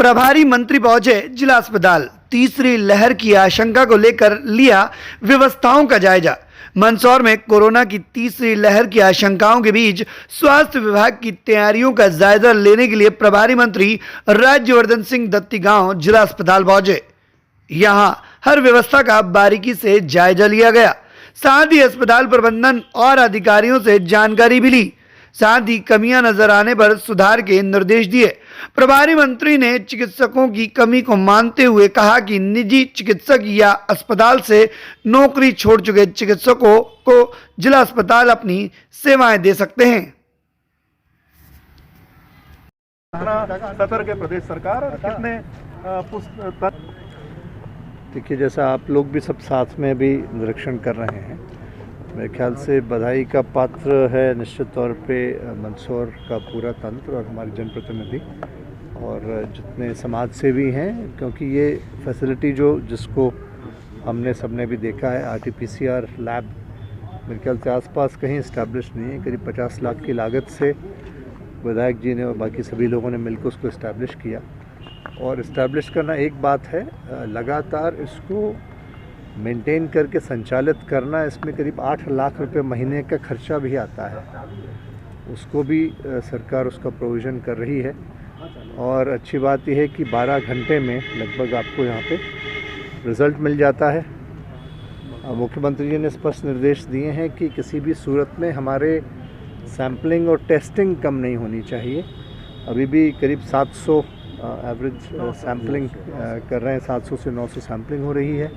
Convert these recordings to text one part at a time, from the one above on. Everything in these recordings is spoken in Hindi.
प्रभारी मंत्री पहुंचे जिला अस्पताल। तीसरी लहर की आशंका को लेकर लिया व्यवस्थाओं का जायजा। मंदसौर में कोरोना की तीसरी लहर की आशंकाओं के बीच स्वास्थ्य विभाग की तैयारियों का जायजा लेने के लिए प्रभारी मंत्री राज्यवर्धन सिंह दत्तीगांव जिला अस्पताल पहुंचे। यहां हर व्यवस्था का बारीकी से जायजा लिया गया। साथ ही अस्पताल प्रबंधन और अधिकारियों से जानकारी भी ली। साथ ही कमियां नजर आने पर सुधार के निर्देश दिए। प्रभारी मंत्री ने चिकित्सकों की कमी को मानते हुए कहा कि निजी चिकित्सक या अस्पताल से नौकरी छोड़ चुके चिकित्सकों को जिला अस्पताल अपनी सेवाएं दे सकते हैं। सतर्क है प्रदेश सरकार और कितने देखिए, जैसा आप लोग भी सब साथ में भी निरीक्षण कर रहे हैं, मेरे ख्याल से बधाई का पात्र है निश्चित तौर पे मंदसौर का पूरा तंत्र और हमारे जनप्रतिनिधि और जितने समाज सेवी हैं, क्योंकि ये फैसिलिटी जिसको हमने सबने भी देखा है, RT-PCR लैब मेरे ख्याल से आसपास कहीं इस्टेब्लिश नहीं है। करीब 50 लाख की लागत से विधायक जी ने और बाकी सभी लोगों ने मिलकर उसको इस्टेब्लिश किया। और इस्टेब्लिश करना एक बात है, लगातार इसको मेंटेन करके संचालित करना, इसमें करीब 8 लाख रुपए महीने का खर्चा भी आता है। उसको भी सरकार उसका प्रोविज़न कर रही है। और अच्छी बात यह है कि 12 घंटे में लगभग आपको यहाँ पे रिज़ल्ट मिल जाता है। मुख्यमंत्री जी ने स्पष्ट निर्देश दिए हैं कि किसी भी सूरत में हमारे सैम्पलिंग और टेस्टिंग कम नहीं होनी चाहिए। अभी भी करीब 700 एवरेज सैम्पलिंग कर रहे हैं, 700 से 900 सैम्पलिंग हो रही है।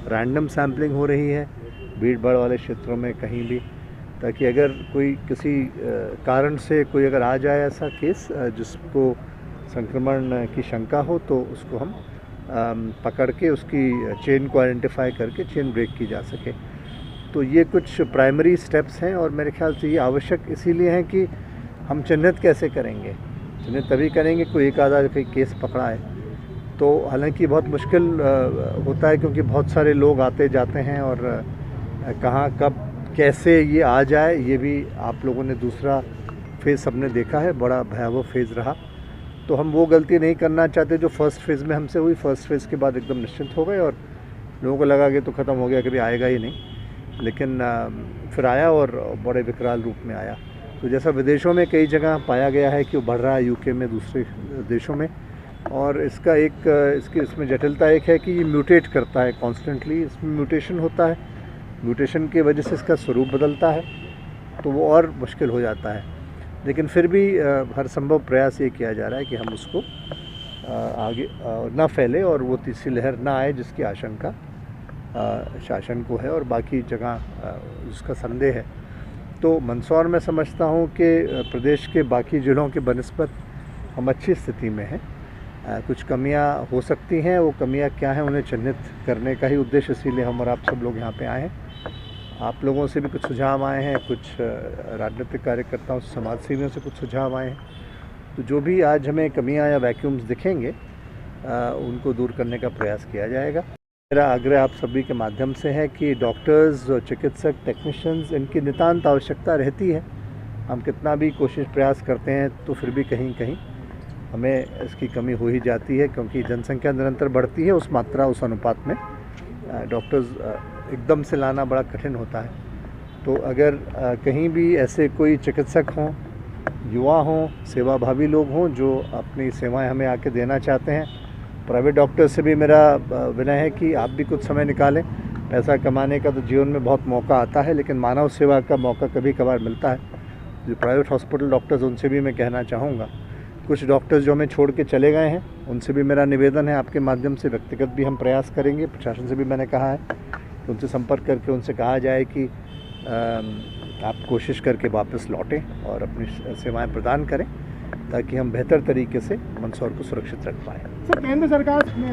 रैंडम सैम्पलिंग हो रही है भीड़ भाड़ वाले क्षेत्रों में कहीं भी, ताकि अगर कोई किसी कारण से कोई अगर आ जाए ऐसा केस जिसको संक्रमण की शंका हो, तो उसको हम पकड़ के उसकी चेन को आइडेंटिफाई करके चेन ब्रेक की जा सके। तो ये कुछ प्राइमरी स्टेप्स हैं और मेरे ख्याल से ये आवश्यक इसीलिए हैं कि हम चिन्हित कैसे करेंगे। चिन्हित तभी करेंगे कोई एक आधा कोई केस पकड़ा है तो, हालांकि बहुत मुश्किल होता है क्योंकि बहुत सारे लोग आते जाते हैं और कहाँ कब कैसे ये आ जाए, ये भी आप लोगों ने दूसरा फेज़ सबने देखा है, बड़ा भयावह फेज़ रहा। तो हम वो गलती नहीं करना चाहते जो फर्स्ट फेज़ में हमसे हुई। फर्स्ट फेज़ के बाद एकदम निश्चिंत हो गए और लोगों को लगा कि तो ख़त्म हो गया, कभी आएगा ही नहीं, लेकिन फिर आया और बड़े विकराल रूप में आया। तो जैसा विदेशों में कई जगह पाया गया है कि वो बढ़ रहा है, UK में, दूसरे देशों में, और इसका इसमें जटिलता एक है कि ये म्यूटेट करता है कॉन्स्टेंटली। इसमें म्यूटेशन होता है, म्यूटेशन की वजह से इसका स्वरूप बदलता है, तो वो और मुश्किल हो जाता है। लेकिन फिर भी हर संभव प्रयास ये किया जा रहा है कि हम उसको आगे ना फैले और वो तीसरी लहर ना आए, जिसकी आशंका शासन को है और बाकी जगह उसका संदेह है। तो मंदसौर में समझता हूँ कि प्रदेश के बाकी जिलों के बनिस्बत हम अच्छी स्थिति में हैं। कुछ कमियां हो सकती हैं, वो कमियां क्या हैं उन्हें चिन्हित करने का ही उद्देश्य, इसीलिए हम और आप सब लोग यहाँ पे आए हैं। आप लोगों से भी कुछ सुझाव आए हैं, कुछ राजनीतिक कार्यकर्ताओं से, समाज सेवियों से कुछ सुझाव आए हैं। तो जो भी आज हमें कमियां या वैक्यूम्स दिखेंगे उनको दूर करने का प्रयास किया जाएगा। मेरा आग्रह आप सभी के माध्यम से है कि डॉक्टर्स, चिकित्सक, टेक्नीशियंस, इनकी नितांत आवश्यकता रहती है। हम कितना भी कोशिश प्रयास करते हैं तो फिर भी कहीं कहीं हमें इसकी कमी हो ही जाती है, क्योंकि जनसंख्या निरंतर बढ़ती है। उस मात्रा, उस अनुपात में डॉक्टर्स एकदम से लाना बड़ा कठिन होता है। तो अगर कहीं भी ऐसे कोई चिकित्सक हों, युवा हों, सेवाभावी लोग हों जो अपनी सेवाएं हमें आके देना चाहते हैं, प्राइवेट डॉक्टर से भी मेरा विनय है कि आप भी कुछ समय निकालें। पैसा कमाने का तो जीवन में बहुत मौका आता है, लेकिन मानव सेवा का मौका कभी कभार मिलता है। जो प्राइवेट हॉस्पिटल डॉक्टर्स, उनसे भी मैं कहना चाहूँगा, कुछ डॉक्टर्स जो हमें छोड़ के चले गए हैं, उनसे भी मेरा निवेदन है, आपके माध्यम से व्यक्तिगत भी हम प्रयास करेंगे। प्रशासन से भी मैंने कहा है कि उनसे संपर्क करके उनसे कहा जाए कि आप कोशिश करके वापस लौटें और अपनी सेवाएं प्रदान करें, ताकि हम बेहतर तरीके से मंदसौर को सुरक्षित रख पाएँ। सर, केंद्र सरकार ने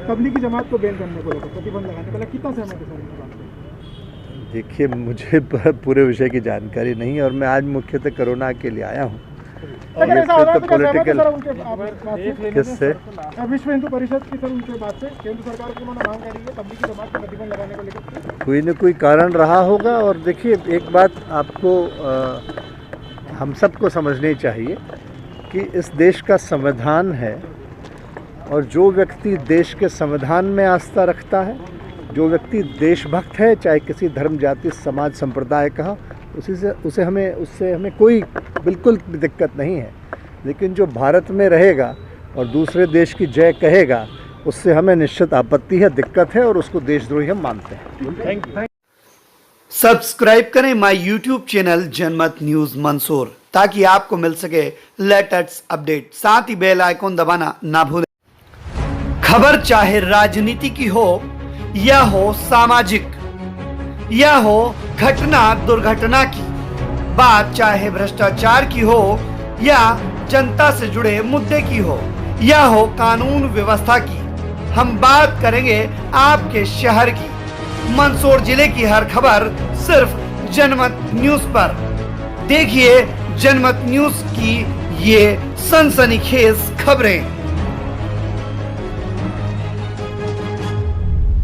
तबलीगी जमात को बैन करने को लेकर, प्रतिबंध लगाने को लेकर कितना सहमत है सर? देखिए, मुझे पूरे विषय की जानकारी नहीं है और मैं आज मुख्यतः कोरोना के लिए आया हूँ। पॉलिटिकल किससे? विश्व हिंदू परिषद की सर उनके बात से केंद्र सरकार की उन्होंने मांग करी है तबलीगी जमात पर प्रतिबंध लगाने को लेकर। कोई न कोई कारण रहा होगा। और देखिए, एक बात आपको हम सबको समझनी चाहिए कि इस देश का संविधान है और जो व्यक्ति देश के संविधान में आस्था रखता है, जो व्यक्ति देशभक्त है, चाहे किसी धर्म, जाति, समाज, संप्रदाय का, उससे हमें कोई बिल्कुल भी दिक्कत नहीं है। लेकिन जो भारत में रहेगा और दूसरे देश की जय कहेगा, उससे हमें निश्चित आपत्ति है, दिक्कत है, और उसको देशद्रोही हम मानते हैं। सब्सक्राइब करें माय यूट्यूब चैनल जनमत न्यूज मंसूर, ताकि आपको मिल सके लेटेस्ट अपडेट। साथ ही बेल आइकॉन दबाना ना भूलें। खबर चाहे राजनीति की हो या हो सामाजिक, या हो घटना दुर्घटना की, बात चाहे भ्रष्टाचार की हो या जनता से जुड़े मुद्दे की हो, या हो कानून व्यवस्था की, हम बात करेंगे आपके शहर की। मंदसौर जिले की हर खबर सिर्फ जनमत न्यूज पर। देखिए जनमत न्यूज की ये सनसनीखेज खबरें।